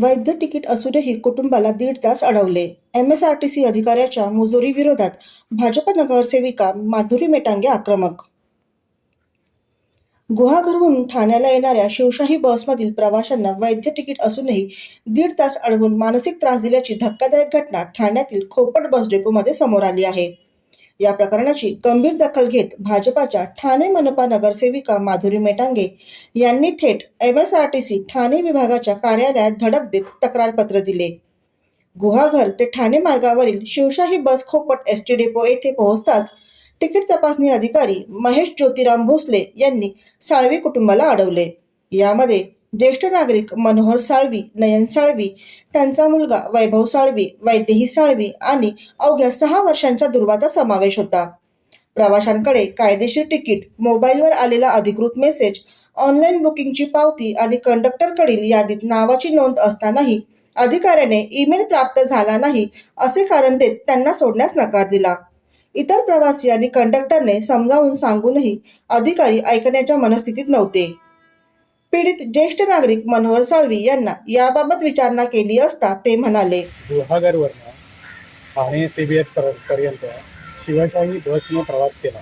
वैध तिकीट असूनही कुटुंबाला 1.5 तास अडवले. MSRTC अधिकाऱ्याच्या मुजोरी विरोधात भाजप नगरसेविका माधुरी मेटांगे आक्रमक. गुहागरहून ठाण्याला येणाऱ्या शिवशाही बसमधील प्रवाशांना वैध तिकीट असूनही 1.5 तास अडवून मानसिक त्रास दिल्याची धक्कादायक घटना ठाण्यातील खोपट बस डेपोमध्ये समोर आली आहे. या प्रकरणाची गंभीर दखल घेत भाजपाच्या ठाणे मनपा नगरसेविका माधुरी मेटांगे यांनी थेट MSRTC ठाणे विभागाच्या कार्यालयात धडक देत तक्रारपत्र दिले. गुहागर ते ठाणे मार्गावरील शिवशाही बस खोपट ST डेपो येथे पोहोचताच तिकीट तपासणी अधिकारी महेश ज्योतिराम भोसले यांनी साळवी कुटुंबाला अडवले. यामध्ये ज्येष्ठ नागरिक मनोहर साळवी, नयन साळवी, त्यांचा मुलगा वैभव साळवी, वैदेही साळवी आणि अवघ्या 6 वर्षांच्या दुर्वाचा समावेश होता. प्रवाशांकडे कायदेशीर तिकीट, मोबाईलवर आलेला अधिकृत मेसेज, ऑनलाईन बुकिंगची पावती आणि कंडक्टरकडील यादीत नावाची नोंद असतानाही अधिकाऱ्याने ईमेल प्राप्त झाला नाही असे कारण देत त्यांना सोडण्यास नकार दिला. इतर प्रवासी आणि कंडक्टरने समजावून सांगूनही अधिकारी ऐकण्याच्या मनस्थितीत नव्हते. पीडित ज्येष्ठ नागरिक मनोहर साळवी यांना याबाबत विचारणा केली असता ते म्हणाले, गुहागरवरनं ठाणे CBS पर्यंत शिवशाही बसने प्रवास केला.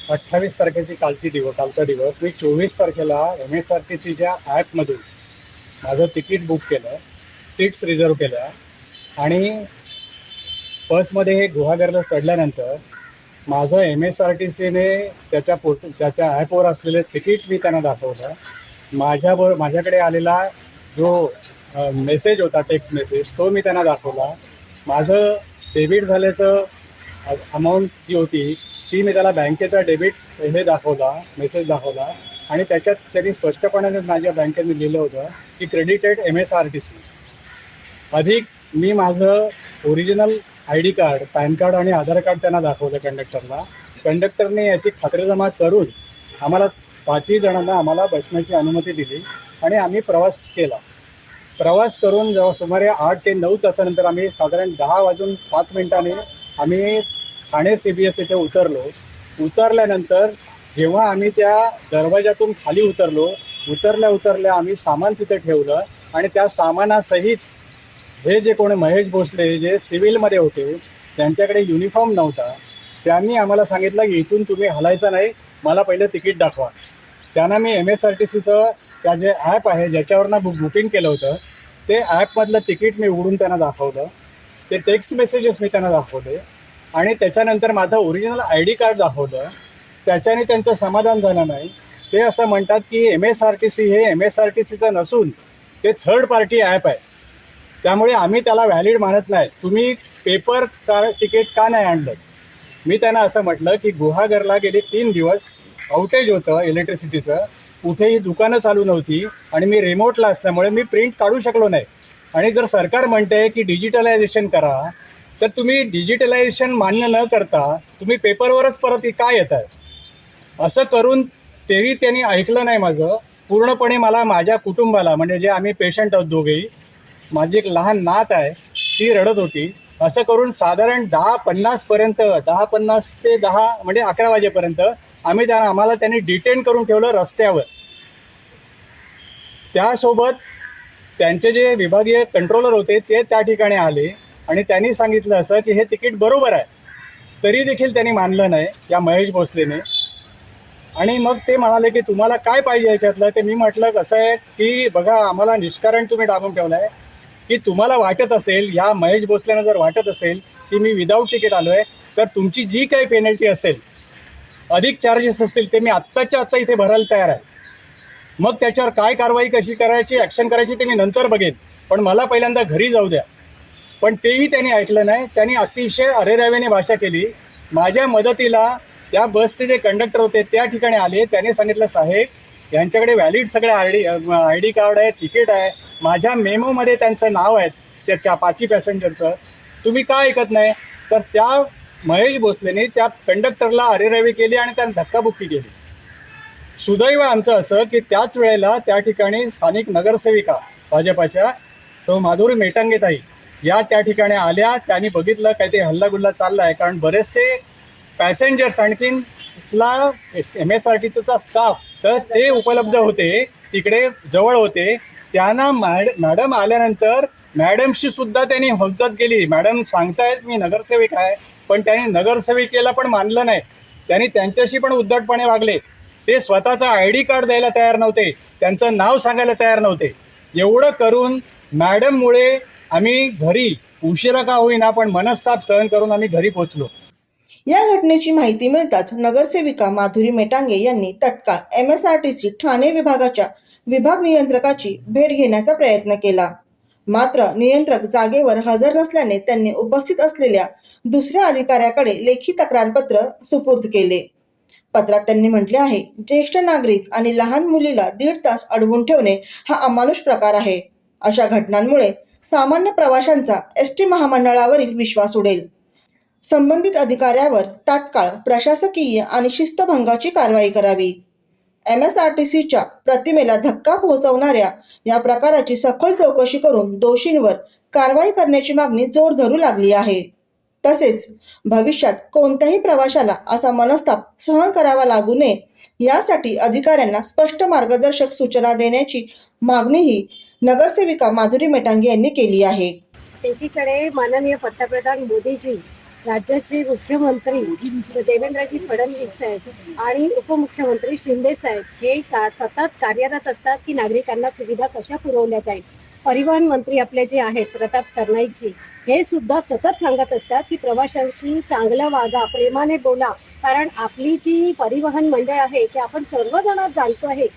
28 तारखेची कालचा दिवस मी 24 तारखेला MSRTCच्या ॲपमधून माझं तिकीट बुक केलं, सीट्स रिझर्व केल्या आणि बसमध्ये गुहागरला चढल्यानंतर माझं MSRTCने त्याच्या ॲपवर असलेले तिकीट मी त्यांना दाखवलं. माझ्याकडे आलेला जो मेसेज होता, टेक्स्ट मेसेज, तो मी त्यांना दाखवला. माझं डेबिट झाल्याचं अमाऊंट जी होती ती मी त्याला बँकेचा डेबिट मेसेज दाखवला आणि त्याच्यात त्यांनी स्पष्टपणे माझ्या बँकेने लिहिलं होतं की क्रेडिटेड MSRTC. अधिक मी माझं original ID card, pan card आणि आधार कार्ड त्यांना दाखवलं कंडक्टरला. कंडक्टरने याची खात्रीजमा करून आम्हाला 5ही जणांना आम्हाला बसण्याची अनुमती दिली आणि आम्ही प्रवास केला. प्रवास करून जेव्हा सुमारे 8 ते 9 तासानंतर आम्ही साधारण 10:05 आम्ही ठाणे CBS येथे उतरल्यानंतर जेव्हा आम्ही त्या दरवाजातून खाली उतरल्या आम्ही सामान तिथे ठेवलं आणि त्या सामानासहित हे जे कोणी महेश भोसले जे सिव्हिलमध्ये होते त्यांच्याकडे युनिफॉर्म नव्हता. त्यांनी आम्हाला सांगितलं की इथून तुम्ही हलायचं नाही, मला पहिलं तिकीट दाखवा. त्यांना मी MSRTCचं त्या जे ॲप आहे ज्याच्यावरनं बुकिंग केलं होतं ते ॲपमधलं तिकीट मी उघडून त्यांना दाखवलं. ते टेक्स्ट मेसेजेस मी त्यांना दाखवले आणि त्याच्यानंतर माझं ओरिजिनल ID कार्ड दाखवलं. त्याच्याने त्यांचं समाधान झालं नाही. ते असं म्हणतात की MSRTC हे MSRTCचं नसून ते थर्ड पार्टी ॲप आहे, त्यामुळे आम्ही त्याला व्हॅलिड मानत नाही. तुम्ही पेपर तिकीट का नाही आणलं? मी त्यांना असं म्हटलं की गुहागरला गेले 3 दिवस आउटेज होतं इलेक्ट्रिसिटीचं, कुठेही दुकानं चालू नव्हती आणि मी रिमोटला असल्यामुळे मी प्रिंट काढू शकलो नाही. आणि जर सरकार म्हणते की डिजिटलायझेशन करा, तर तुम्ही डिजिटलायझेशन मान्य न करता तुम्ही पेपरवरच परत का येत आहे? असं करून तेही त्यांनी ऐकलं नाही माझं. पूर्णपणे मला माझ्या कुटुंबाला, म्हणजे जे आम्ही पेशंट आहोत दोघेही, माझी एक लहान नात आहे ती रडत होती. असं करून साधारण 10:50 ते 10 म्हणजे 11 वाजेपर्यंत आम्हाला त्यांनी डिटेन करून ठेवलं रस्त्यावर. त्यासोबत त्यांचे जे विभागीय कंट्रोलर होते ते त्या ठिकाणी आले आणि त्यांनी सांगितलं असं की हे तिकीट बरोबर आहे. तरी देखील त्यांनी मानलं नाही या महेश भोसलेने. आणि मग ते म्हणाले की तुम्हाला काय पाहिजे याच्यातलं? ते मी म्हटलं कसं आहे की बघा, आम्हाला निष्कारण तुम्ही डांबून ठेवलं आहे की तुम्हाला वाटत असेल, या महेश भोसलेंना जर वाटत असेल की मी विदाऊट तिकीट आलो आहे, तर तुमची जी काही पेनल्टी असेल, अधिक चार्जेस असतील, ते मी आत्ताच्या आत्ता इथे भरायला तयार आहे. मग त्याच्यावर काय कारवाई कशी करायची, ॲक्शन करायची ते मी नंतर बघेन, पण मला पहिल्यांदा घरी जाऊ द्या. पण तेही त्यांनी ऐकलं नाही. त्यांनी अतिशय अरेराव्याने भाषा केली. माझ्या मदतीला त्या बसचे जे कंडक्टर होते त्या ठिकाणी आले. त्यांनी सांगितलं, साहेब यांच्याकडे व्हॅलिड सगळे ID कार्ड आहे, तिकीट आहे, माझ्या मेमोमध्ये त्यांचं नाव आहे त्या 5ही पॅसेंजरचं, तुम्ही का ऐकत नाही? तर त्या महेश भोसलेने त्या कंडक्टरला अरेरावी केली आणि त्यांना धक्काबुक्की केली. सुदैव आमचं असं की त्याच वेळेला त्या ठिकाणी स्थानिक नगरसेविका भाजपाच्या सौ माधुरी मेटांगे ताई या त्या ठिकाणी आल्या. त्यांनी बघितलं काहीतरी हल्लागुल्ला चालला आहे, कारण बरेचसे पॅसेंजर्स आणखीन MSRTCचा स्टाफ तर ते उपलब्ध होते, तिकडे जवळ होते त्यांना मॅडम आल्यानंतर मॅडमशी सुद्धा त्यांनी हौजत केली. मॅडम सांगतायत मी नगरसेवक आहे, पण त्यांनी नगरसेविकेला पण मानलं नाही. त्यांनी त्यांच्याशी पण उद्धटपणे वागले. ते स्वतःचा ID कार्ड द्यायला तयार नव्हते, त्यांचं नाव सांगायला तयार नव्हते. एवढं करून मॅडममुळे आम्ही घरी उशिरा का होईना पण मनस्ताप सहन करून आम्ही घरी पोहोचलो. या घटनेची माहिती मिळताच नगरसेविका माधुरी मेटांगे यांनी तत्काळ MSRTC ठाणे विभागाच्या विभाग नियंत्रकाची भेट घेण्याचा प्रयत्न केला. मात्र नियंत्रक जागेवर हजर नसल्याने त्यांनी उपस्थित असलेल्या दुसऱ्या अधिकाऱ्याकडे लेखी तक्रारपत्र सुपूर्द केले. पत्रात त्यांनी म्हटले आहे, ज्येष्ठ नागरिक आणि लहान मुलीला 1.5 तास अडवून ठेवणे हा अमानुष प्रकार आहे. अशा घटनांमुळे सामान्य प्रवाशांचा ST महामंडळावरील विश्वास उडेल. संबंधित अधिकाऱ्यावर तात्काळ प्रशासकीय आणि शिस्तभंगाची कारवाई करावी. MSRTCच्या प्रतिमेला धक्का पोहोचवणाऱ्या या प्रकाराची सखोल चौकशी करून दोषींवर कारवाई करण्याची मागणी जोर धरू लागली आहे. तसेच भविष्यात कोणत्याही प्रवाशाला असा मनस्ताप सहन करावा लागू नये यासाठी अधिकाऱ्यांना स्पष्ट मार्गदर्शक सूचना देण्याची मागणीही नगरसेविका माधुरी मेटांगे यांनी केली आहे. एकीकडे माननीय पंतप्रधान मोदीजी, राज्याचे मुख्यमंत्री देवेंद्रजी फडणवीस साहेब आणि उपमुख्यमंत्री शिंदे साहेब हे सतत कार्यरत असतात की नागरिकांना सुविधा कशा पुरवल्या जाईल. परिवहन मंत्री आपले जे आहेत प्रताप सरनाईकजी हे सुद्धा सतत सांगत असतात की प्रवाशांशी चांगलं वागा, प्रेमाने बोला. कारण आपली जी परिवहन मंडळ आहे ते आपण सर्वजण जाणतो आहे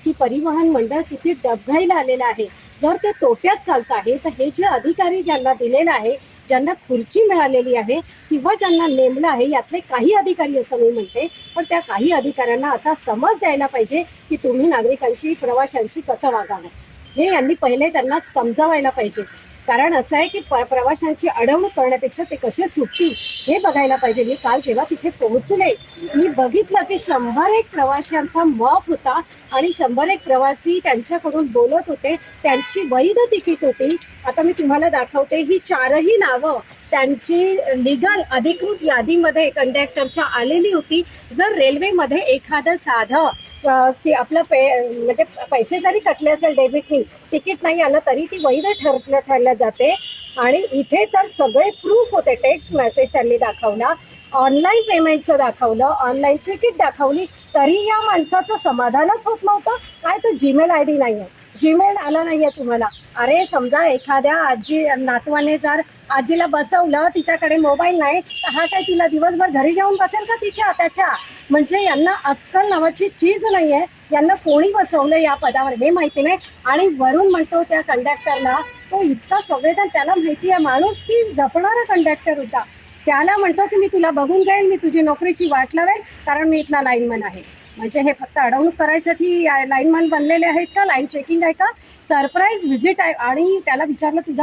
की परिवहन मंडळ किती डबघाईला आलेलं आहे. जर ते तोट्यात चालत आहे तर हे जे अधिकारी ज्यांना दिलेलं आहे, ज्यांना खुर्ची मिळालेली आहे किंवा ज्यांना नेमलं आहे, यातले काही अधिकारी असं मी म्हणते, पण त्या काही अधिकाऱ्यांना असा समज द्यायला पाहिजे की तुम्ही नागरिकांशी, प्रवाशांशी कसं वागावं हे यांनी पहिले त्यांना समजावायला पाहिजे. कारण असं आहे की प्रवाशांची अडवणूक करण्यापेक्षा ते कसे सुटतील हे बघायला पाहिजे. मी काल जेव्हा तिथे पोहोचले मी बघितलं की 101 प्रवाशांचा मॉप होता आणि 101 प्रवासी त्यांच्याकडून बोलत होते. त्यांची वैध तिकीट होती. आता मी तुम्हाला दाखवते, ही 4ही नावं त्यांची लिगल अधिकृत यादीमध्ये कंडक्टरच्या आलेली होती. जर रेल्वेमध्ये एखादं साधं की आपलं म्हणजे पैसे जरी कटले असेल डेबिटनी, तिकीट नाही आलं तरी ती वैध ठरल्या जाते. आणि इथे तर सगळे प्रूफ होते. टेक्स्ट मेसेज त्यांनी दाखवला, ऑनलाईन पेमेंटचं दाखवलं, ऑनलाईन तिकीट दाखवली, तरी या माणसाचं समाधानच होत नव्हतं. काय तर जीमेल ID नाही आहे, जीमेल आला नाही आहे तुम्हाला. अरे समजा एखाद्या आजी नातवाने जर आजीला बसवलं, तिच्याकडे मोबाईल नाही, तर हा काय तिला दिवसभर घरी घेऊन बसेल का तिच्या त्याच्या? म्हणजे यांना अक्कल नावाची चीज नाही आहे. यांना कोणी बसवलं या पदावर हे माहिती नाही. आणि वरून म्हणतो त्या कंडक्टरला, तो इतका संवेदन, त्याला माहिती आहे माणूस की जपणारा कंडक्टर होता. त्याला म्हणतो की मी तुला बघून घेईल, मी तुझी नोकरीची वाट लावेल, कारण मी इथला लाईनमन आहे. म्हणजे हे फक्त अडवणूक करायसाठी लाईनमन बनलेले आहेत का? लाईन चेकिंग आहे का? सरप्राईज व्हिजिट आहे. आणि त्याला विचारलं तुझं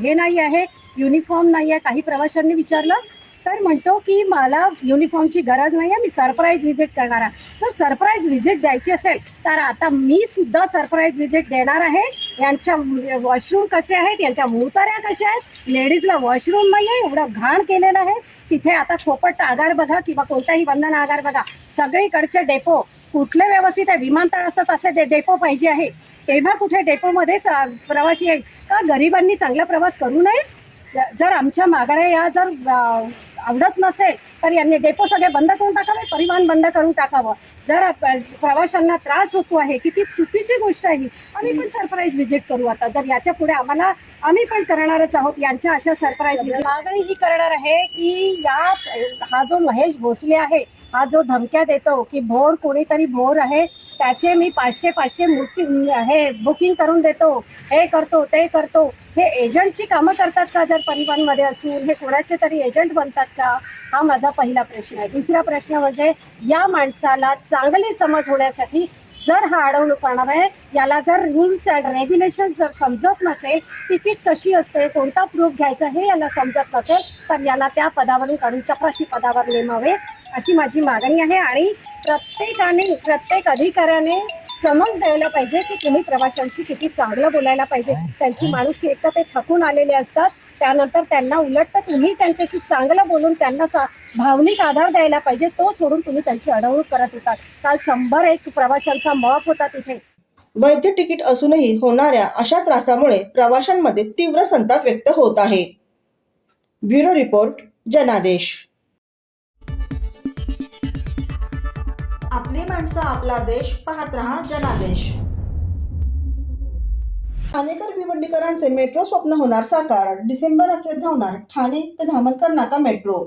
हे नाही आहे, युनिफॉर्म नाही आहे. काही प्रवाशांनी विचारलं तर म्हणतो की मला युनिफॉर्मची गरज नाही आहे, मी सरप्राईज व्हिजिट करणार आहे. तर सरप्राईज व्हिजिट द्यायची असेल तर आता मी सुद्धा सरप्राईज व्हिजिट देणार आहे. यांच्या वॉशरूम कसे आहेत, यांच्या मुताऱ्या कशा आहेत, लेडीजला वॉशरूम नाही आहे, एवढं घाण केलेलं आहे तिथे. आता खोपट आगार बघा किंवा कोणताही बंधन आगार बघा, सगळीकडचे डेपो कुठले व्यवस्थित आहे. विमानतळ असतात असे डेपो पाहिजे आहे, तेव्हा कुठे डेपोमध्ये प्रवासी आहे का? गरिबांनी चांगला प्रवास करू नये? जर आमच्या मागण्या या जर आवडत नसेल तर यांनी डेपो सगळे बंद करून टाकावे, परिवहन बंद करून टाकावं. जर प्रवाशांना त्रास होतो आहे, किती चुकीची गोष्ट आहे. आम्ही पण सरप्राईज व्हिजिट करू आता. जर याच्या पुढे आम्ही पण करणारच आहोत यांच्या अशा सरप्राईज व्हिजिट. मागणी ही करणार आहे की हा जो महेश भोसले आहे, हा जो धमक्या देतो की भोर कोणीतरी भोर आहे, त्याचे मी 500 हे बुकिंग करून देतो, हे करतो ते करतो. हे एजंटची कामं करतात का? जर परिवहनमध्ये असून हे कोणाचे तरी एजंट बनतात का? हा माझा पहिला प्रश्न आहे. दुसरा प्रश्न म्हणजे या माणसाला चांगली समज होण्यासाठी जर हा अडवणूक करणार आहे, याला जर रूल्स अँड रेग्युलेशन जर समजत नसेल, तिकीट कशी असते, कोणता प्रूफ घ्यायचा हे याला समजत नसेल, तर याला त्या पदावरून काढून चपराशी पदावर नेमावे अशी माझी मागणी आहे. आणि प्रत्येक अधिकाऱ्याने समज द्यायला पाहिजे की तुम्ही प्रवाशांशी किती चांगलं बोलायला पाहिजे. त्यांची माणुसकी, एक तर ते थकून आलेले असतात, त्यानंतर त्यांना उलट तर तुम्ही त्यांच्याशी चांगलं बोलून त्यांना भावनिक आधार द्यायला पाहिजे. तो सोडून तुम्ही त्यांची अडवणूक करत होतात. काल 101 प्रवाशांचा मॉप होता तिथे. वैध तिकीट असूनही होणाऱ्या अशा त्रासामुळे प्रवाशांमध्ये तीव्र संताप व्यक्त होत आहे. ब्युरो रिपोर्ट, जनादेश. आपली माणसं, आपला देश. पाहत रहा जनादेश. ठाणेकर भिवंडीकरांचे मेट्रो स्वप्न होणार साकार. डिसेंबर अखेर धावणार ठाणे ते धामणकर नाका मेट्रो.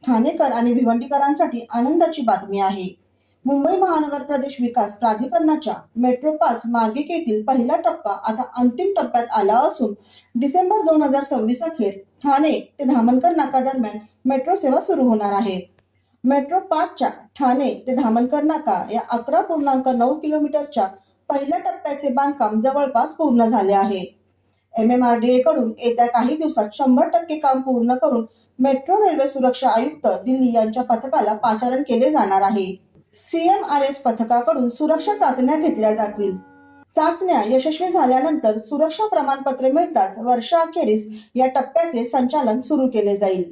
ठाणेकर आणि भिवंडीकरांसाठी आनंदाची बातमी आहे. मुंबई महानगर प्रदेश विकास प्राधिकरणाच्या मेट्रो 5 मार्गिकेतील पहिला टप्पा आता अंतिम टप्प्यात आला असून डिसेंबर 2026 अखेर ठाणे ते धामणकर नाका दरम्यान मेट्रो सेवा सुरू होणार आहे. मेट्रो 5च्या ठाणे ते धामणकर नाका या 11.9 किलोमीटरच्या पहिल्या टप्प्याचे बांधकाम जवळपास पूर्ण झाले आहे. MMRDA कडून येत्या काही दिवसात 100% काम पूर्ण करून मेट्रो रेल्वे सुरक्षा आयुक्त दिल्ली यांच्या पथकाला पाचारण केले जाणार आहे. CMRS पथकाकडून सुरक्षा चाचण्या घेतल्या जातील. चाचण्या यशस्वी झाल्यानंतर सुरक्षा प्रमाणपत्र मिळताच वर्षाअखेरीस या टप्प्याचे संचालन सुरू केले जाईल.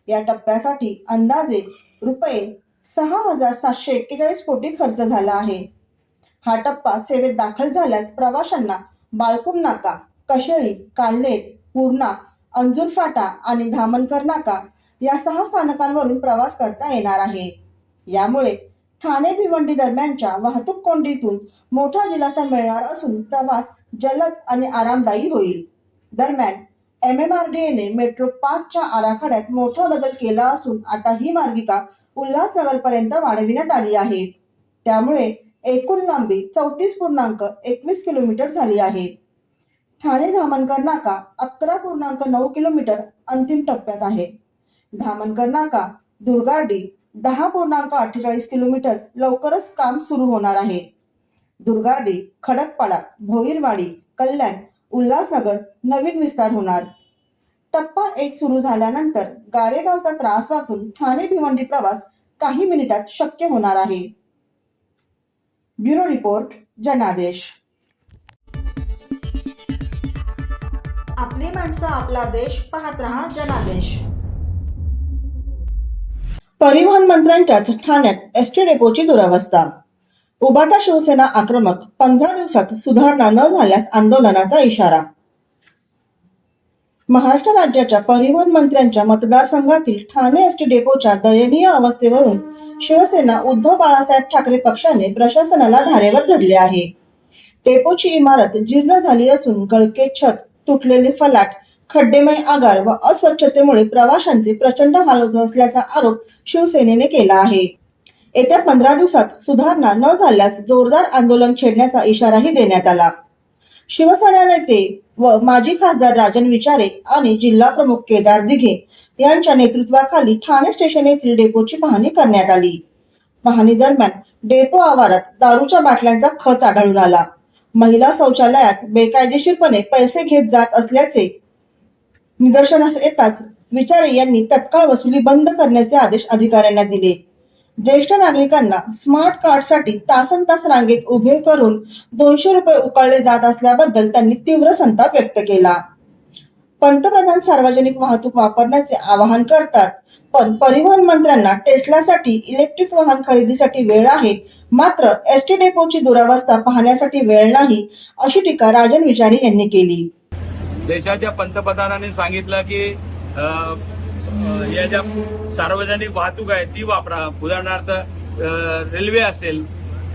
या टप्प्यासाठी अंदाजे रुपये 6,741 कोटी खर्च झाला आहे. हा टप्पा सेवेत दाखल झाल्यास प्रवाशांना बाळकुम नाका, कशेळी, काल्हेर, पूर्णा, अंजूर फाटा आणि धामणकर नाका या 6 स्थानकांवरून प्रवास करता येणार आहे. यामुळे ठाणे भिवंडी दरम्यानच्या वाहतूक कोंडीतून मोठा दिलासा मिळणार असून प्रवास जलद आणि आरामदायी होईल. दरम्यान MMRDAने मेट्रो 5च्या आराखड्यात मोठा बदल केला असून आता ही मार्गिका उल्हासनगरपर्यंत वाढविण्यात आली आहे. त्यामुळे एकूण लांबी 34.21 किलोमीटर झाली आहे. ठाणे धामणकर नाका 11.9 किलोमीटर अंतिम टप्प्यात आहे. धामणकर नाका दुर्गाडी 10.48 किलोमीटर लवकरच काम सुरू होणार आहे. दुर्गाडी, खडकपाडा, भोईरवाडी, कल्याण, उल्हासनगर नवीन विस्तार होणार. टप्पा 1 सुरू झाल्यानंतर गारेगावचा त्रास वाचून ठाणे भिवंडी प्रवास काही मिनिटात शक्य होणार आहे. ब्युरो रिपोर्ट, जनादेश. आपली माणसं, आपला देश. पाहत रहा जनादेश. परिवहन मंत्र्यांच्याच ठाण्यात एसटी डेपोची दुरावस्था. उबाटा शिवसेना आक्रमक. 15 दिवसात सुधारणा न झाल्यास आंदोलनाचा इशारा. महाराष्ट्र राज्याच्या परिवहन मंत्र्यांच्या मतदारसंघातील ठाणे एसटी डेपोच्या दयनीय अवस्थेवरून शिवसेना उद्धव बाळासाहेब ठाकरे पक्षाने प्रशासनाला धारेवर धरले आहे. डेपोची इमारत जीर्ण झाली असून गळके छत, तुटलेले फलाट, खड्डेमय आगार व अस्वच्छतेमुळे प्रवाशांचे प्रचंड हाल होत असल्याचा आरोप शिवसेनेने केला आहे. येत्या 15 दिवसात सुधारणा न झाल्यास जोरदार आंदोलन छेडण्याचा इशाराही देण्यात आला. शिवसेना नेते व माजी खासदार राजन विचारे आणि जिल्हा प्रमुख केदार दिघे यांच्या नेतृत्वाखाली ठाणे स्टेशन येथील डेपोची पाहणी करण्यात आली. पाहणी दरम्यान डेपो आवारात दारूच्या बाटल्यांचा खच आढळून आला. महिला शौचालयात बेकायदेशीरपणे पैसे घेत जात असल्याचे निदर्शनास येताच विचारे यांनी तत्काळ वसुली बंद करण्याचे आदेश अधिकाऱ्यांना दिले. ज्येष्ठ नागरिकांना स्मार्ट कार्डसाठी तासनतास रांगेत उभे करून 200 रुपये उकळले जात असल्याबद्दल त्यांनी तीव्र संताप व्यक्त केला. पंतप्रधान सार्वजनिक वाहतूक वापरण्याचे आवाहन करतात, पण परिवहन मंत्र्यांना टेस्लासाठी इलेक्ट्रिक वाहन खरेदीसाठी वेळ आहे, मात्र एसटी डेपोची दुरावस्था पाहण्यासाठी वेळ नाही, अशी टीका राजन विचारे यांनी केली. देशाच्या पंतप्रधानांनी सांगितलं की या ज्या सार्वजनिक वाहतूक आहे ती वापरा. उदाहरणार्थ रेल्वे असेल,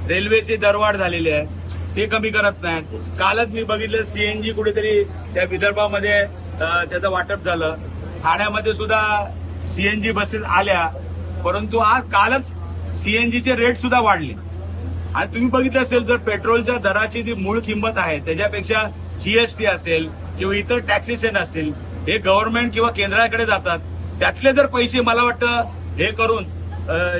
रेल्वेची दरवाढ झालेली आहे, ते कमी करत नाहीत. कालच मी बघितलं CNG कुठेतरी त्या विदर्भामध्ये त्याचं वाटप झालं. ठाण्यामध्ये सुद्धा CNG बसेस आल्या, परंतु आज कालच CNGचे रेट सुद्धा वाढले. आणि तुम्ही बघितलं असेल जर पेट्रोलच्या दराची जी मूळ किंमत आहे त्याच्यापेक्षा GST असेल किंवा इतर टॅक्सेशन असेल हे गव्हर्नमेंट किंवा केंद्राकडे जातात. त्यातले जर पैसे मला वाटतं हे करून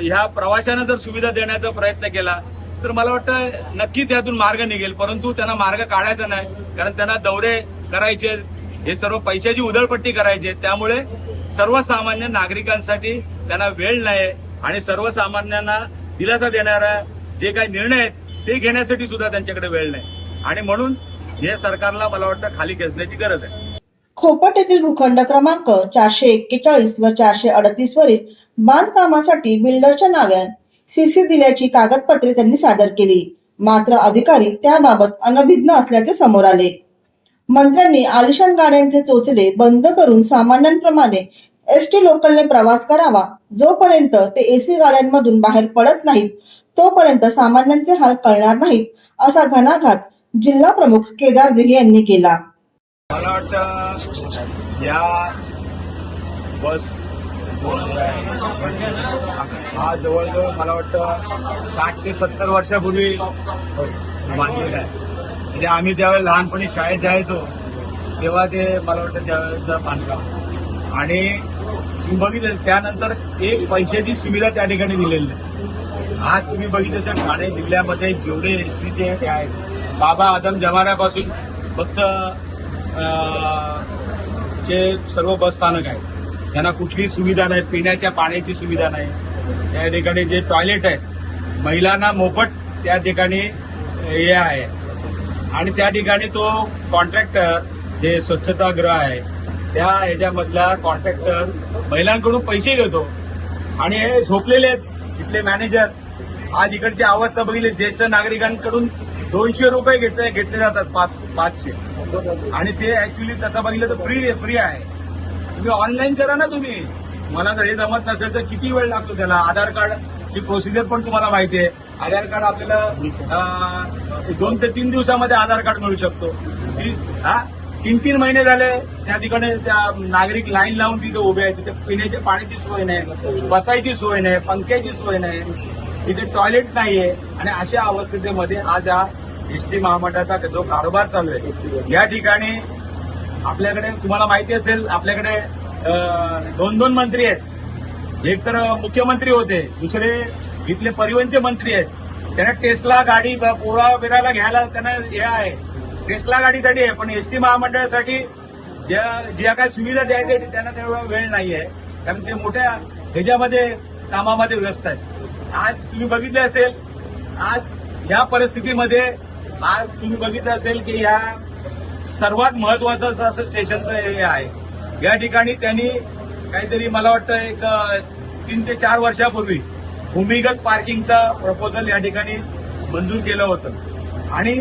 ह्या प्रवाशांना जर सुविधा देण्याचा प्रयत्न केला तर मला वाटतं नक्की त्यातून मार्ग निघेल. परंतु त्यांना मार्ग काढायचा नाही, कारण त्यांना दौरे करायचे, हे सर्व पैशाची उधळपट्टी करायची. त्यामुळे सर्वसामान्य नागरिकांसाठी त्यांना वेळ नाही आणि सर्वसामान्यांना दिलासा देणारा जे काही निर्णय आहेत ते घेण्यासाठी सुद्धा त्यांच्याकडे वेळ नाही. आणि म्हणून हे सरकारला मला वाटतं खाली खेचण्याची गरज आहे. खोपट येथील भूखंड क्रमांक 441 व 438 वरील बांधकामासाठी बिल्डरच्या नावे CC दिल्याची कागदपत्रे त्यांनी सादर केली. मात्र अधिकारी त्याबाबत अनभिज्ञ असल्याचे समोर आले. मंत्र्यांनी आलिशान गाड्यांचे चोचले बंद करून सामान्यांप्रमाणे एसटी लोकलने प्रवास करावा. जोपर्यंत ते एसी गाड्यांमधून बाहेर पडत नाहीत तोपर्यंत सामान्यांचे हाल कळणार नाहीत, असा घणाघात जिल्हा प्रमुख केदार दिघे यांनी केला. मला वाटतं या बस हा जवळजवळ मला वाटतं 60 ते 70 वर्षापूर्वी बांधलेला आहे. म्हणजे आम्ही त्यावेळेला लहानपणी शाळेत जायचो तेव्हा ते मला वाटतं त्यावेळेचं बांधकाम. आणि तुम्ही बघितलं त्यानंतर एक पैशाची सुविधा त्या ठिकाणी दिलेली नाही. आज तुम्ही बघितलं तर ठाणे जिल्ह्यामध्ये जेवढे एसटीचे हे आहेत, बाबा आदम जमान्यापासून फक्त चे सर्व बस स्थानक आहेत, त्यांना कुठलीही सुविधा नाही, पिण्याच्या पाण्याची सुविधा नाही. त्या ठिकाणी जे टॉयलेट आहेत महिलांना मोफत त्या ठिकाणी हे आहे. आणि त्या ठिकाणी तो कॉन्ट्रॅक्टर जे स्वच्छतागृह आहे त्या ह्याच्यामधला कॉन्ट्रॅक्टर महिलांकडून पैसे घेतो आणि हे झोपलेले आहेत इथले मॅनेजर. आज इकडची अवस्था बघितली, ज्येष्ठ नागरिकांकडून 200 रुपये घेतले जातात 500. आणि ते ऍक्च्युली तसं बघितलं तर फ्री आहे. तुम्ही ऑनलाईन करा ना. तुम्ही मला जर हे जमत नसेल तर किती वेळ लागतो त्याला. आधार कार्डची प्रोसिजर पण तुम्हाला माहिती आहे. आधार कार्ड आपल्याला 2 ते 3 दिवसामध्ये आधार कार्ड मिळू शकतो. 3 महिने झाले त्या ठिकाणी त्या नागरिक लाईन लावून तिथे उभे आहेत. तिथे पिण्याच्या पाण्याची सोय नाही, बसायची सोय नाही, पंख्याची सोय नाही, तिथे टॉयलेट नाहीये. आणि अशा अवस्थेमध्ये आज हा एसटी महामंडळाचा जो कारभार चालू आहे, या ठिकाणी आपल्याकडे तुम्हाला माहिती असेल आपल्याकडे 2 मंत्री आहेत. एक तर मुख्यमंत्री होते, दुसरे इथले परिवहनचे मंत्री आहेत. त्यांना टेस्ला गाडी पोळा बिराला घ्यायला त्यांना हे आहे, टेस्ला गाडीसाठी आहे. पण एसटी महामंडळासाठी ज्या काही सुविधा द्यायसाठी त्यांना तेवढा वेळ नाहीये, कारण ते मोठ्या ह्याच्यामध्ये कामामध्ये व्यस्त आहेत. आज तुम्ही बघितले असेल, आज या परिस्थितीमध्ये आज तुम्ही बघितलं असेल की या सर्वात महत्वाचं असं स्टेशनचं हे आहे. या ठिकाणी त्यांनी काहीतरी मला वाटतं एक 3 ते 4 वर्षापूर्वी भूमिगत पार्किंगचा प्रपोजल या ठिकाणी मंजूर केलं होतं आणि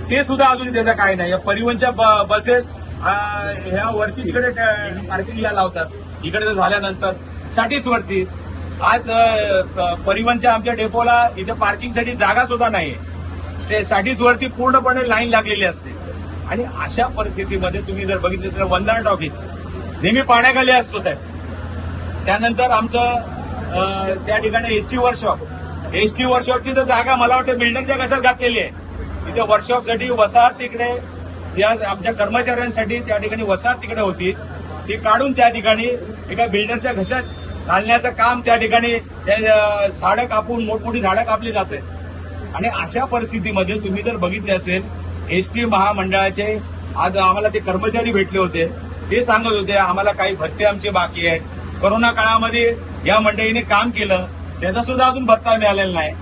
ते सुद्धा अजून त्याचं काही नाही. या परिवहनच्या बसेस ह्या वरती तिकडे पार्किंगला लावतात, इकडे झाल्यानंतर साठीच वरती. आज परिवहनच्या आमच्या डेपोला इथे पार्किंगसाठी जागा सुद्धा नाहीये. साठीच वरती पूर्णपणे लाईन लागलेली असते. आणि अशा परिस्थितीमध्ये तुम्ही जर बघितलं तर वंदना टॉकीज नेहमी पाण्याखाली असतो साहेब. त्यानंतर आमचं त्या ठिकाणी एसटी वर्कशॉपची तर जागा मला वाटतं बिल्डरच्या कशात घातलेली आहे. तिथे वर्कशॉपसाठी वसाहत तिकडे या आमच्या कर्मचाऱ्यांसाठी त्या ठिकाणी वसाहत तिकडे होती, ती काढून त्या ठिकाणी एका बिल्डरच्या घशात घालण्याचं काम त्या ठिकाणी झाडं कापून मोठमोठी झाडं कापली जाते. आणि अशा परिस्थितीमध्ये तुम्ही जर बघितले असेल एसटी महामंडळाचे आज आम्हाला ते कर्मचारी भेटले होते, ते सांगत होते आम्हाला काही भत्ते आमचे बाकी आहेत. कोरोना काळामध्ये या मंडळीने काम केलं, त्याचा सुद्धा अजून भत्ता मिळालेला नाही.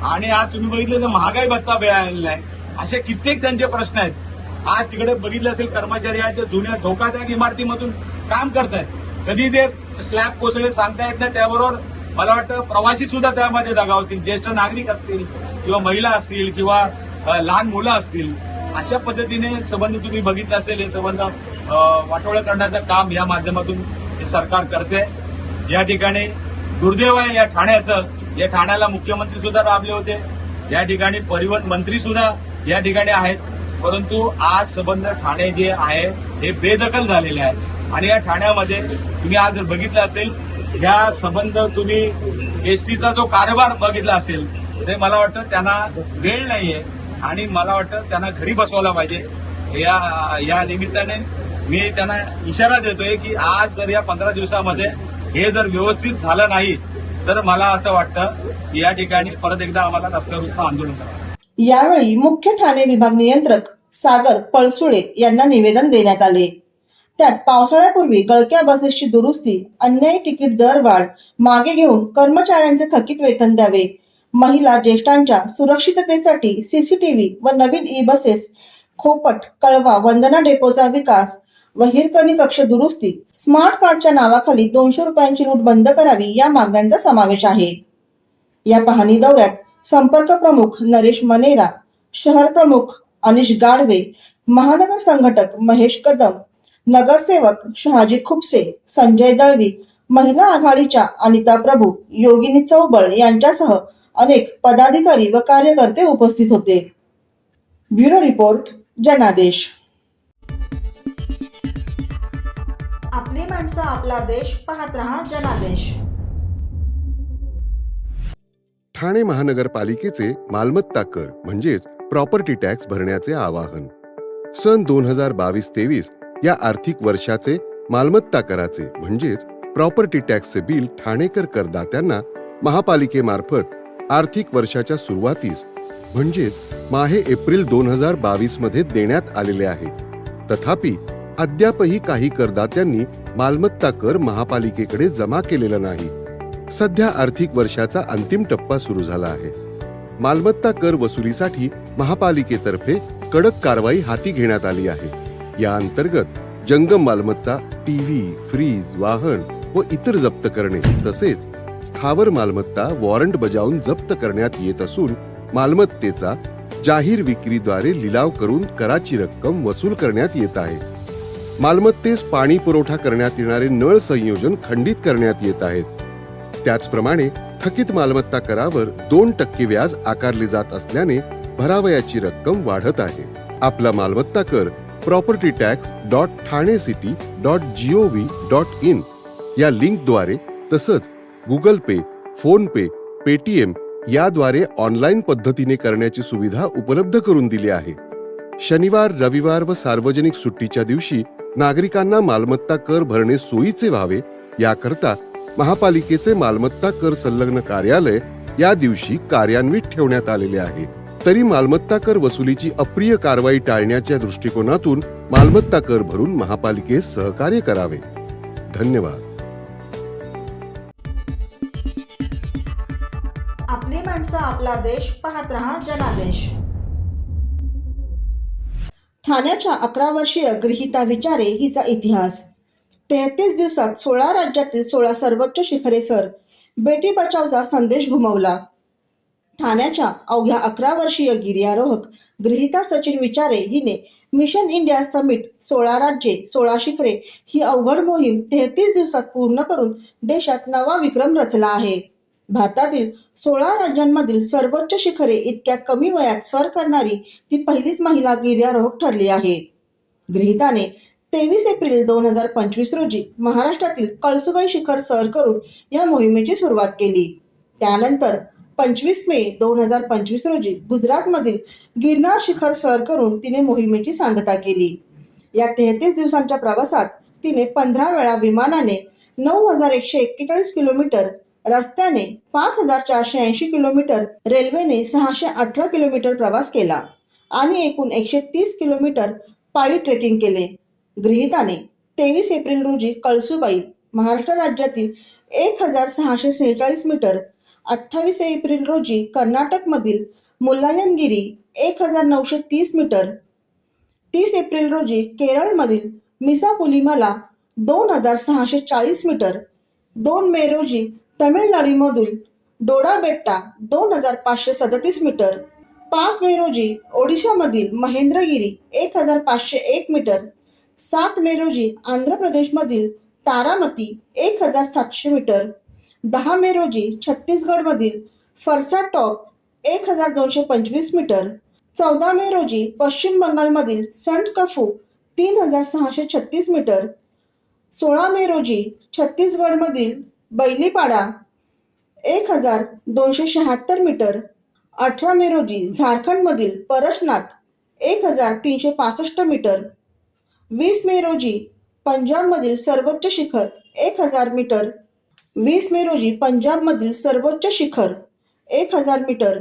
आणि आज तुम्ही बघितलं तर महागाई भत्ता मिळालेला नाही. असे कित्येक त्यांचे प्रश्न आहेत. आज तिकडे बघितलं असेल कर्मचारी आहेत ते जुन्या धोकादायक इमारतीमधून काम करतायत. कधी ते स्लॅब कोसळेल सांगता येत नाही. त्याबरोबर मला वाटतं प्रवासी सुद्धा त्यामध्ये दगावतील, ज्येष्ठ नागरिक असतील किंवा महिला असतील किंवा लहान मुलं असतील. अशा पद्धतीने संबंध तुम्ही बघितलं असेल, हे संबंध वाटोळं करण्याचं काम या माध्यमातून हे सरकार करते. या ठिकाणी दुर्दैव आहे या ठाण्याचं. या ठाण्याला मुख्यमंत्री सुद्धा लाभले होते, या ठिकाणी परिवहन मंत्री सुद्धा या ठिकाणी आहेत. परंतु आज संबंध ठाणे जे आहे हे बेदखल झालेले आहे. आणि या ठाण्यामध्ये तुम्ही आज जर बघितलं असेल, ह्या संबंध तुम्ही एसटीचा जो कारभार बघितला असेल, ते मला वाटतं त्यांना वेळ नाहीये आणि मला वाटतं त्यांना घरी बसवलं पाहिजे. या निमित्ताने मी त्यांना इशारा देतोय की आज जर या 15 दिवसामध्ये हे जर व्यवस्थित झालं नाही तर मला असं वाटतं की या ठिकाणी परत एकदा आम्हाला रस्त्यावर उतरून आंदोलन करावं. यावेळी मुख्य ठाणे विभाग नियंत्रक सागर पळसुळे यांना निवेदन देण्यात आले. त्यात पावसाळ्यापूर्वी गळक्या बसेसची दुरुस्ती, अन्यायी तिकीट दरवाढ मागे घेऊन कर्मचाऱ्यांचे थकीत वेतन द्यावे, महिला ज्येष्ठांच्या सुरक्षिततेसाठी सीसीटीव्ही व नवीन ई बसेस, खोपट, कळवा, वंदना डेपोचा विकास व हिरकणी कक्ष दुरुस्ती, स्मार्ट कार्डच्या नावाखाली 200 रुपयांची लूट बंद करावी या मागण्यांचा समावेश आहे. या पाहणी दौऱ्यात संपर्क प्रमुख नरेश मनेरा, शहर प्रमुख अनिश गाडवे, महानगर संघटक महेश कदम, नगरसेवक शहाजी खुपसे, संजय दळवी, महिला आघाडीच्या अनिता प्रभू, योगिनी चौबळ यांच्यासह अनेक पदाधिकारी व कार्यकर्ते उपस्थित होते. ब्युरो रिपोर्ट, जनादेश. आपली माणसं, आपला देश, पाहत रहा जनादेश. ठाणे महानगरपालिकेचे मालमत्ता कर म्हणजेच प्रॉपर्टी टॅक्स भरण्याचे आवाहन. सन 2022-23 या आर्थिक वर्षाचे मालमत्ता कराचे म्हणजेच प्रॉपर्टी टॅक्सचे बिल ठाणेकर करदात्यांना महापालिकेमार्फत आर्थिक वर्षाच्या सुरुवातीस म्हणजेच माहे एप्रिल 2022 मध्ये देण्यात आलेले आहे. तथापि अद्यापही काही करदात्यांनी मालमत्ता कर महापालिकेकडे जमा केलेला नाही. सध्या आर्थिक वर्षाचा अंतिम टप्पा सुरू झाला आहे. मालमत्ता कर वसुलीसाठी महापालिकेतर्फे कडक कारवाई हाती घेण्यात आली आहे. या अंतर्गत जंगम मालमत्ता, टीव्ही, फ्रीज, वाहन व इतर जप्त करणे तसेच स्थावर मालमत्ता वॉरंट बजावून जप्त करण्यात येत असून मालमत्तेचा जाहीर विक्रीद्वारे लिलाव करून कराची रक्कम वसूल करण्यात येत आहे. मालमत्तेस पाणी पुरवठा करण्यात येणारे नळ संयोजन खंडित करण्यात येत आहेत. त्याचप्रमाणे थकीत मालमत्ता करावर 2% व्याज आकारले जात असल्याने भरावयाची रक्कम वाढत आहे. आपला मालमत्ता कर propertytax.thanecity.gov.in या लिंकद्वारे तसंच गुगल पे, फोन पे, पेटीएम याद्वारे ऑनलाईन पद्धतीने करण्याची सुविधा उपलब्ध करून दिली आहे. शनिवार, रविवार व सार्वजनिक सुट्टीच्या दिवशी नागरिकांना मालमत्ता कर भरणे सोयीचे व्हावे याकरता महापालिकेचे मालमत्ता कर संलग्न कार्यालय या दिवशी कार्यान्वित ठेवण्यात आलेले आहे. तरी मालमत्ता कर वसुलीची अप्रिय कारवाई टाळण्याच्या दृष्टिकोनातून मालमत्ता कर भरून महापालिकेस सहकार्य करावे. धन्यवाद. आपली माणसं, आपला देश, पाहत रहा जनादेश. ठाण्याच्या 11 वर्षीय गृहीता विचारे हिचा इतिहास. 33 दिवसात 16 राज्यातील 16 सर्वोच्च शिखरे सर. बेटी बचावचा संदेश घुमवला. ठाण्याच्या अवघ्या 11 वर्षीय गिर्यारोहक गृहीता सचिन विचारे हिने मिशन इंडिया समिट 16 राज्ये 16 शिखरे ही अवघड मोहीम 33 दिवसात पूर्ण करून देशात नवा विक्रम रचला आहे. भारतातील 16 राज्यांमधील सर्वोच्च शिखरे इतक्या कमी वयात सर करणारी ती पहिलीच महिला गिर्यारोहक ठरली आहे. गृहीताने 23 एप्रिल 2025 रोजी महाराष्ट्रातील कळसुबाई शिखर सर करून या मोहिमेची सुरुवात केली. त्यानंतर 25 मे 2025 रोजी गुजरातमधील गिरनार शिखर सर करून तिने मोहिमेची सांगता केली. या 33 दिवसांच्या प्रवासात तिने 15 वेळा विमानाने 9141 किलोमीटर, रस्त्याने 5480 किलोमीटर, रेल्वेने 618 किलोमीटर प्रवास केला आणि एकूण 130 किलोमीटर पायी ट्रेकिंग केले. गृहीताने 23 एप्रिल रोजी कळसुबाई महाराष्ट्र राज्यातील 1646 मीटर, 28 एप्रिल रोजी कर्नाटकमधील मुल्लायनगिरी 1930 मीटर, 30 एप्रिल रोजी केरळमधील मिसापुलिमाला 2640 मीटर, 2 मे रोजी तमिळनाडूमधील डोडाबेट्टा 2537 मीटर, 5 मे रोजी ओडिशामधील महेंद्रगिरी 1501 मीटर, 7 मे रोजी आंध्र प्रदेशमधील तारामती 1700 मीटर, 10 मे रोजी छत्तीसगडमधील फरसा टॉप 1225 मीटर, 14 मे रोजी पश्चिम बंगालमधील संट कफू 3636 मीटर, 16 मे रोजी छत्तीसगडमधील बैलीपाडा 1276 मीटर, 18 मे रोजी झारखंडमधील परशनाथ 1365 मीटर, 20 मे रोजी पंजाबमधील सर्वोच्च शिखर 1000 मीटर, 20 मे रोजी पंजाबमधील सर्वोच्च शिखर 1000 मीटर,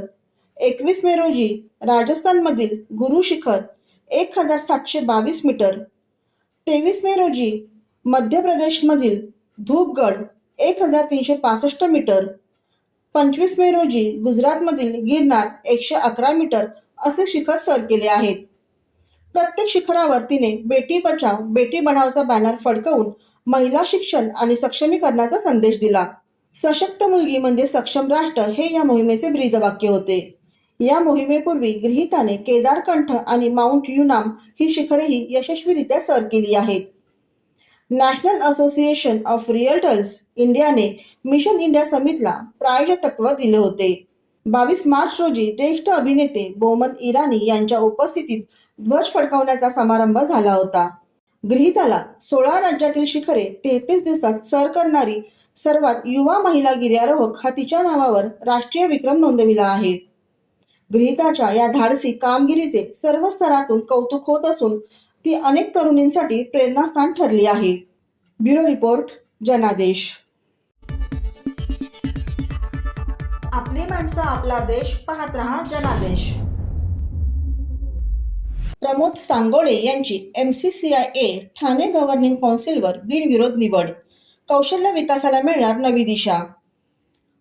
21 मे रोजी राजस्थानमधील गुरु शिखर 1722 मीटर, 23 मे रोजी मध्य प्रदेशमधील धूपगड 1365 मीटर, 25 मे रोजी गुजरातमधील गिरनार 111 मीटर असे शिखर सर केले आहेत. प्रत्येक शिखरावर तिने बेटी बचाव बेटी बढावचा बॅनर फडकवून महिला शिक्षण आणि सक्षमीकरणाचा संदेश दिला. सशक्त मुलगी म्हणजे सक्षम राष्ट्र हे या मोहिमेचे ब्रीदवाक्य होते. या मोहिमेपूर्वी गृहीताने केदारकंठ आणि माउंट युनाम ही शिखरेही यशस्वीरित्या सर केली आहेत. नॅशनल असोसिएशन ऑफ रिअल्टर्स इंडियाने मिशन इंडिया समिटला प्रायोजकत्व दिले होते. 22 मार्च रोजी ज्येष्ठ अभिनेते बोमन इराणी यांच्या उपस्थितीत ध्वज फडकवण्याचा समारंभ झाला होता. गृहीताला 16 राज्यातील शिखरे 33 दिवसात सर करणारी सर्वात युवा महिला गिर्यारोहक हा तिच्या नावावर राष्ट्रीय विक्रम नोंदविला आहे. गृहीताच्या या धाडसी कामगिरीचे सर्व स्तरातून कौतुक होत असून ती अनेक तरुणींसाठी प्रेरणास्थान ठरली आहे. ब्युरो रिपोर्ट, जनादेश. आपली माणसं, आपला देश. पाहत रहा जनादेश. प्रमोद सांगोळे यांची MCCIA ठाणे गव्हर्निंग काउन्सिलवर बिनविरोध निवड. कौशल्य विकासाला मिळणार नवी दिशा.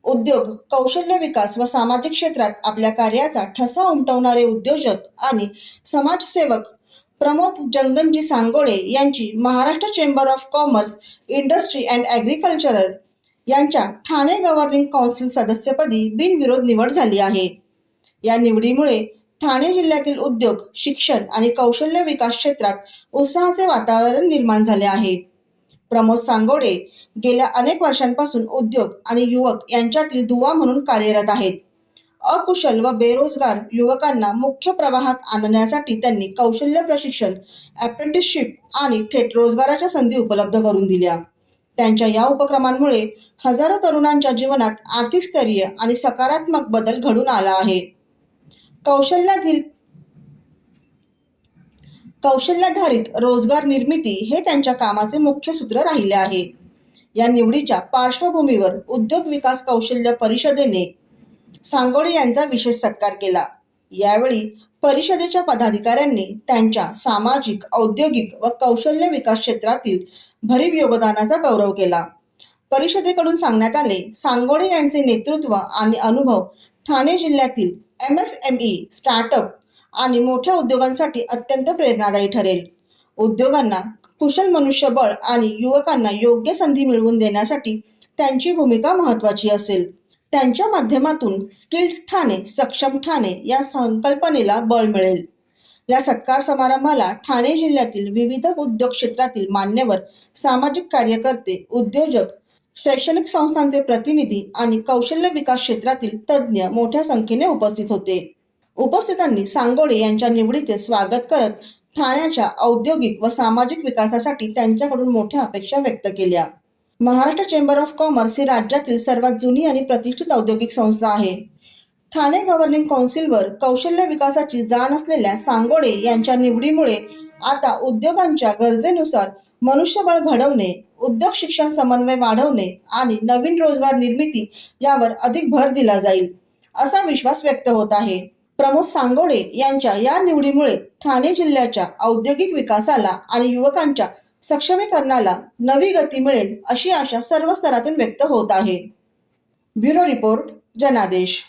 उद्योग, कौशल्य विकास व सामाजिक क्षेत्रात आपल्या कार्याचा ठसा उमटवणारे उद्योजक आणि समाजसेवक प्रमोद जंगनजी सांगोळे यांची Maharashtra chamber of commerce, industry and agricultural यांच्या ठाणे गव्हर्निंग काउन्सिल सदस्यपदी बिनविरोध निवड झाली आहे. या निवडीमुळे ठाणे जिल्ह्यातील उद्योग, शिक्षण आणि कौशल्य विकास क्षेत्रात उत्साहाचे वातावरण निर्माण झाले आहे. प्रमोद सांगोळे गेल्या अनेक वर्षांपासून उद्योग आणि युवक यांच्यातील दुवा म्हणून कार्यरत आहेत. अकुशल व बेरोजगार युवकांना मुख्य प्रवाहात आणण्यासाठी त्यांनी कौशल्य प्रशिक्षण, अप्रेंटिसशिप आणि थेट रोजगाराच्या संधी उपलब्ध करून दिल्या. त्यांच्या या उपक्रमांमुळे हजारो तरुणांच्या जीवनात आर्थिक स्थैर्य आणि सकारात्मक बदल घडून आला आहे. कौशल्याधारित रोजगार निर्मिती हे त्यांच्या कामाचे मुख्य सूत्र राहिले आहे. या निवडीच्या पार्श्वभूमीवर उद्योग विकास कौशल्य परिषदेने सांगोळे यांचा विशेष सत्कार केला. यावेळी परिषदेच्या पदाधिकाऱ्यांनी त्यांच्या सामाजिक, औद्योगिक व कौशल्य विकास क्षेत्रातील भरीव योगदानाचा गौरव केला. परिषदेकडून सांगण्यात आले, सांगोळे यांचे नेतृत्व आणि अनुभव ठाणे जिल्ह्यातील MSME, स्टार्टअप आणि मोठ्या उद्योगांसाठी अत्यंत प्रेरणादायी ठरेल. उद्योगांना कुशल मनुष्यबळ आणि युवकांना योग्य संधी मिळवून देण्यासाठी त्यांची भूमिका महत्त्वाची असेल. त्यांच्या माध्यमातून स्किल्ड ठाणे, सक्षम ठाणे या संकल्पनेला बळ मिळेल. या सत्कार समारंभाला ठाणे जिल्ह्यातील विविध उद्योग क्षेत्रातील मान्यवर, सामाजिक कार्यकर्ते, उद्योजक, शैक्षणिक संस्थांचे प्रतिनिधी आणि कौशल्य विकास क्षेत्रातील तज्ज्ञ मोठ्या संख्येने उपस्थित होते. उपस्थितांनी सांगोळे यांच्या निवडीचे स्वागत करत ठाण्याच्या औद्योगिक व सामाजिक विकासासाठी त्यांच्याकडून मोठ्या अपेक्षा व्यक्त केल्या. महाराष्ट्र चेंबर ऑफ कॉमर्स ही राज्यातील सर्वात जुनी आणि प्रतिष्ठित औद्योगिक संस्था आहे. ठाणे गव्हर्निंग काउन्सिलवर कौशल्य विकासाची जाण असलेल्या सांगोळे यांच्या निवडीमुळे आता उद्योगांच्या गरजेनुसार मनुष्यबळ घडवणे, उद्योग शिक्षण समन्वय वाढवणे आणि नवीन रोजगार निर्मिती यावर अधिक भर दिला जाईल, असा विश्वास व्यक्त होत आहे. प्रमोद सांगोळे यांच्या या निवडीमुळे ठाणे जिल्ह्याच्या औद्योगिक विकासाला आणि युवकांच्या सक्षमीकरणाला नवी गती मिळेल अशी आशा सर्व स्तरातून व्यक्त होत आहे. ब्युरो रिपोर्ट, जनादेश.